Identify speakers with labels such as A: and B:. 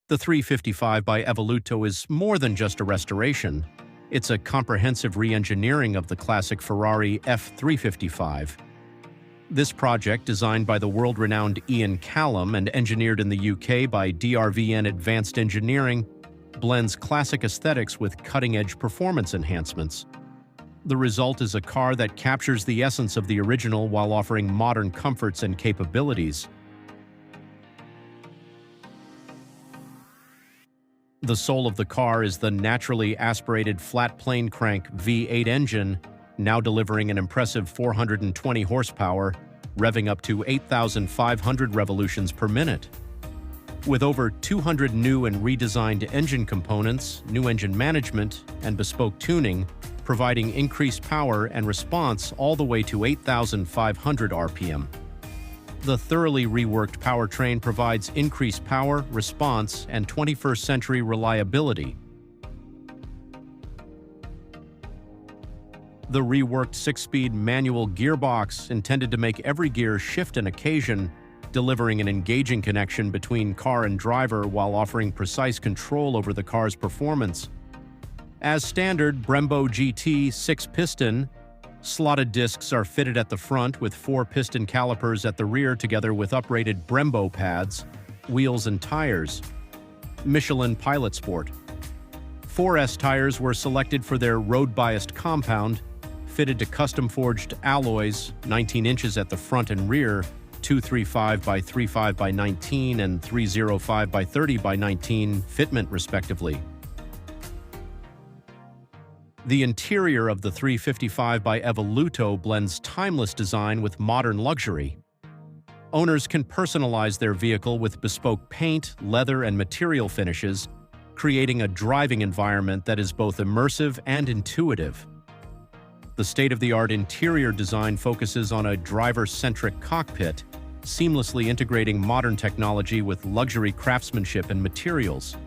A: The 355 by Evoluto is more than just a restoration. It's a comprehensive re-engineering of the classic Ferrari F355. This project, designed by the world-renowned Ian Callum and engineered in the UK by DRVN Advanced Engineering, blends classic aesthetics with cutting-edge performance enhancements. The result is a car that captures the essence of the original while offering modern comforts and capabilities. The soul of the car is the naturally aspirated flat plane crank V8 engine, now delivering an impressive 420 horsepower, revving up to 8,500 revolutions per minute. With over 200 new and redesigned engine components, new engine management, and bespoke tuning, providing increased power and response all the way to 8,500 RPM. The thoroughly reworked powertrain provides increased power, response, and 21st-century reliability. The reworked 6-speed manual gearbox, intended to make every gear shift an occasion, delivering an engaging connection between car and driver while offering precise control over the car's performance. As standard, Brembo GT 6-piston, slotted discs are fitted at the front with 4 piston calipers at the rear together with uprated Brembo pads, wheels and tires. Michelin Pilot Sport. 4S tires were selected for their road-biased compound, fitted to custom-forged alloys, 19 inches at the front and rear, 235 by 35 by 19 and 305 by 30 by 19 fitment respectively. The interior of the 355 by Evoluto blends timeless design with modern luxury. Owners can personalize their vehicle with bespoke paint, leather, and material finishes, creating a driving environment that is both immersive and intuitive. The state-of-the-art interior design focuses on a driver-centric cockpit, seamlessly integrating modern technology with luxury craftsmanship and materials.